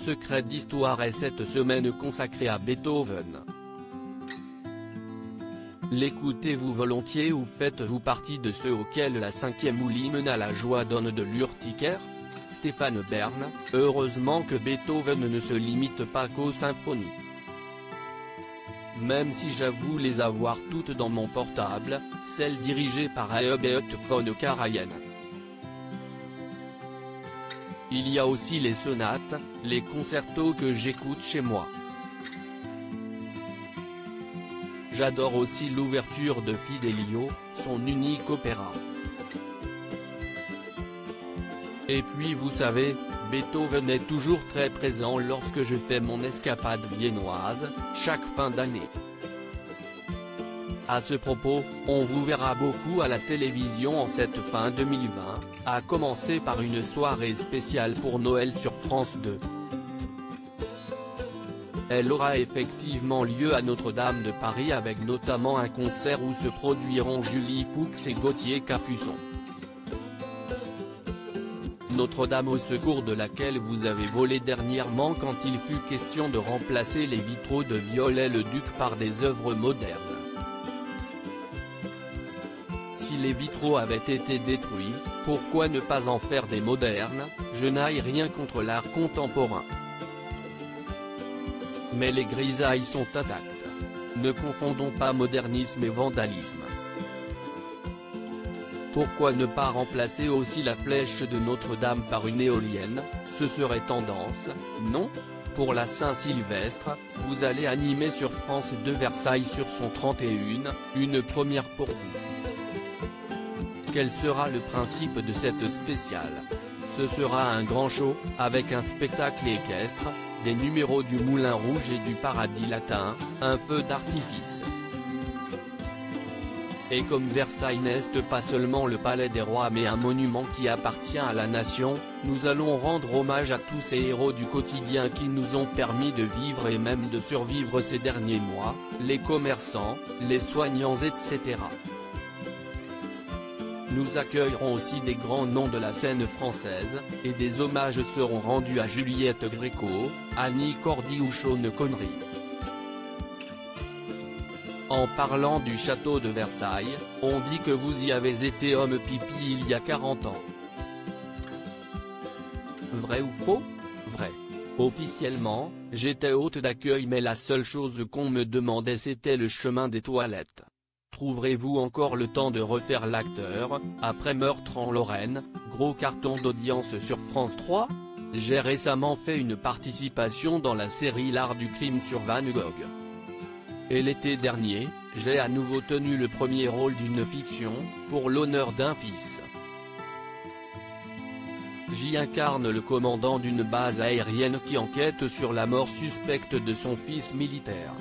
Secret d'Histoire est cette semaine consacrée à Beethoven. L'écoutez-vous volontiers ou faites-vous partie de ceux auxquels la cinquième ou l'hymne à la joie donne de l'urticaire? Stéphane Bern, heureusement que Beethoven ne se limite pas qu'aux symphonies. Même si j'avoue les avoir toutes dans mon portable, celles dirigées par Hubert von Karajan. Il y a aussi les sonates, les concertos que j'écoute chez moi. J'adore aussi l'ouverture de Fidelio, son unique opéra. Et puis vous savez, Beethoven est toujours très présent lorsque je fais mon escapade viennoise, chaque fin d'année. À ce propos, on vous verra beaucoup à la télévision en cette fin 2020, à commencer par une soirée spéciale pour Noël sur France 2. Elle aura effectivement lieu à Notre-Dame de Paris avec notamment un concert où se produiront Julie Fuchs et Gauthier Capuçon. Notre-Dame au secours de laquelle vous avez volé dernièrement quand il fut question de remplacer les vitraux de Viollet-le-Duc par des œuvres modernes. Si les vitraux avaient été détruits, pourquoi ne pas en faire des modernes? Je n'ai rien contre l'art contemporain. Mais les grisailles sont intactes. Ne confondons pas modernisme et vandalisme. Pourquoi ne pas remplacer aussi la flèche de Notre-Dame par une éolienne? Ce serait tendance, non? Pour la Saint-Sylvestre, vous allez animer sur France 2 Versailles sur son 31, une première pour vous. Quel sera le principe de cette spéciale? Ce sera un grand show, avec un spectacle équestre, des numéros du Moulin Rouge et du Paradis Latin, un feu d'artifice. Et comme Versailles n'est pas seulement le palais des rois mais un monument qui appartient à la nation, nous allons rendre hommage à tous ces héros du quotidien qui nous ont permis de vivre et même de survivre ces derniers mois, les commerçants, les soignants etc. Nous accueillerons aussi des grands noms de la scène française, et des hommages seront rendus à Juliette Gréco, Annie Cordy ou Sean Connery. En parlant du château de Versailles, on dit que vous y avez été homme pipi il y a 40 ans. Vrai ou faux? Vrai. Officiellement, j'étais hôte d'accueil mais la seule chose qu'on me demandait c'était le chemin des toilettes. Trouverez-vous encore le temps de refaire l'acteur, après Meurtre en Lorraine, gros carton d'audience sur France 3? J'ai récemment fait une participation dans la série L'Art du crime sur Van Gogh. Et l'été dernier, j'ai à nouveau tenu le premier rôle d'une fiction, pour l'honneur d'un fils. J'y incarne le commandant d'une base aérienne qui enquête sur la mort suspecte de son fils militaire.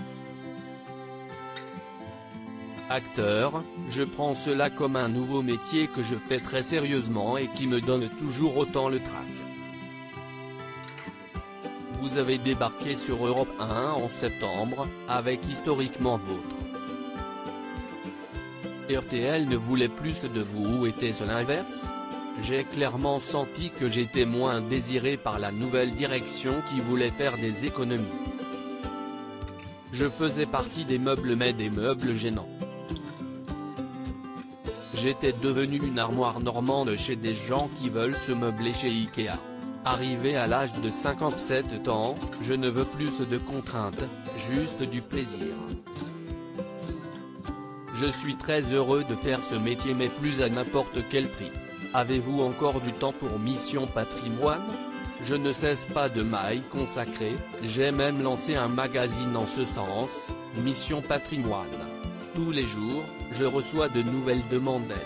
Acteur, je prends cela comme un nouveau métier que je fais très sérieusement et qui me donne toujours autant le trac. Vous avez débarqué sur Europe 1 en septembre, avec Historiquement Vôtre. RTL ne voulait plus de vous ou était-ce l'inverse? J'ai clairement senti que j'étais moins désiré par la nouvelle direction qui voulait faire des économies. Je faisais partie des meubles mais des meubles gênants. J'étais devenu une armoire normande chez des gens qui veulent se meubler chez Ikea. Arrivé à l'âge de 57 ans, je ne veux plus de contraintes, juste du plaisir. Je suis très heureux de faire ce métier mais plus à n'importe quel prix. Avez-vous encore du temps pour Mission Patrimoine? Je ne cesse pas de m'y consacrer, j'ai même lancé un magazine en ce sens, Mission Patrimoine. Tous les jours, je reçois de nouvelles demandes d'aide.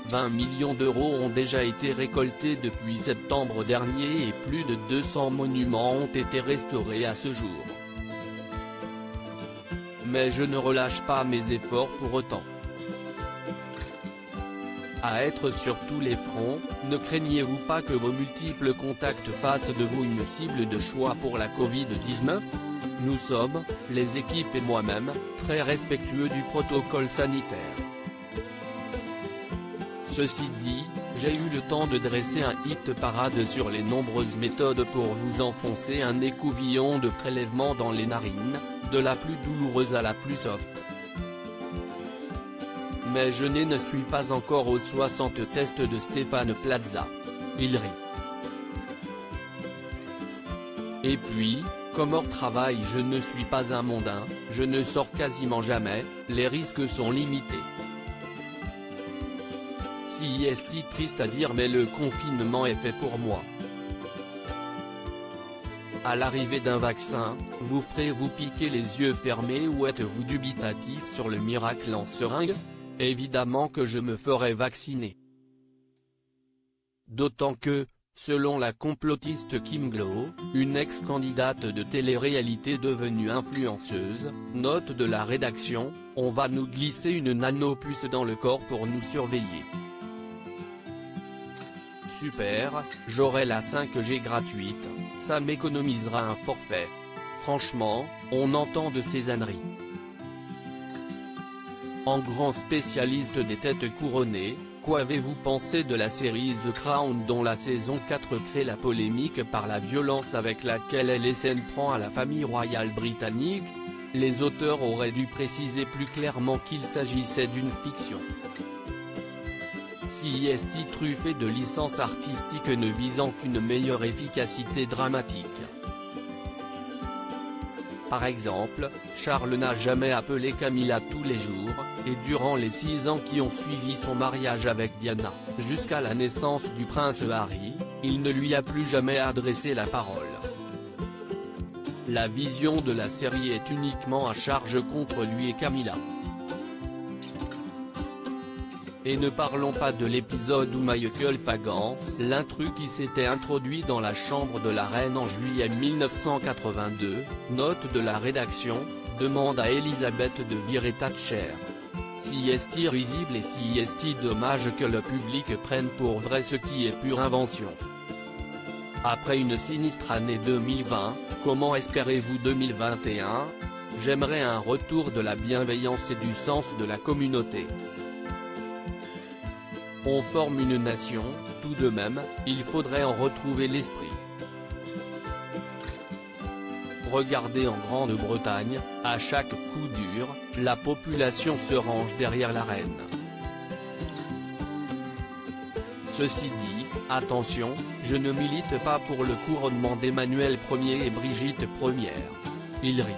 20 millions d'euros ont déjà été récoltés depuis septembre dernier et plus de 200 monuments ont été restaurés à ce jour. Mais je ne relâche pas mes efforts pour autant. À être sur tous les fronts, ne craignez-vous pas que vos multiples contacts fassent de vous une cible de choix pour la Covid-19? Nous sommes, les équipes et moi-même, très respectueux du protocole sanitaire. Ceci dit, j'ai eu le temps de dresser un hit parade sur les nombreuses méthodes pour vous enfoncer un écouvillon de prélèvement dans les narines, de la plus douloureuse à la plus soft. Mais je ne suis pas encore aux 60 tests de Stéphane Plaza. Il rit. Et puis, comme hors travail je ne suis pas un mondain, je ne sors quasiment jamais, les risques sont limités. Si est triste à dire mais le confinement est fait pour moi. À l'arrivée d'un vaccin, vous ferez-vous piquer les yeux fermés ou êtes-vous dubitatif sur le miracle en seringue? Évidemment que je me ferai vacciner. D'autant que, selon la complotiste Kim Glow, une ex-candidate de télé-réalité devenue influenceuse, note de la rédaction, on va nous glisser une nano-puce dans le corps pour nous surveiller. Super, j'aurai la 5G gratuite, ça m'économisera un forfait. Franchement, on entend de ces âneries. En grand spécialiste des têtes couronnées, qu'avez-vous pensé de la série The Crown dont la saison 4 crée la polémique par la violence avec laquelle elle s'en prend à la famille royale britannique? Les auteurs auraient dû préciser plus clairement qu'il s'agissait d'une fiction. Si est truffé de licences artistiques ne visant qu'une meilleure efficacité dramatique. Par exemple, Charles n'a jamais appelé Camilla tous les jours, et durant les 6 ans qui ont suivi son mariage avec Diana, jusqu'à la naissance du prince Harry, il ne lui a plus jamais adressé la parole. La vision de la série est uniquement à charge contre lui et Camilla. Et ne parlons pas de l'épisode où Michael Fagan, l'intrus qui s'était introduit dans la chambre de la reine en juillet 1982, note de la rédaction, demande à Elisabeth de virer Thatcher. Si est risible et si est dommage que le public prenne pour vrai ce qui est pure invention. Après une sinistre année 2020, comment espérez-vous 2021? J'aimerais un retour de la bienveillance et du sens de la communauté. On forme une nation, tout de même, il faudrait en retrouver l'esprit. Regardez en Grande-Bretagne, à chaque coup dur, la population se range derrière la reine. Ceci dit, attention, je ne milite pas pour le couronnement d'Emmanuel Ier et Brigitte Ier. Il rit.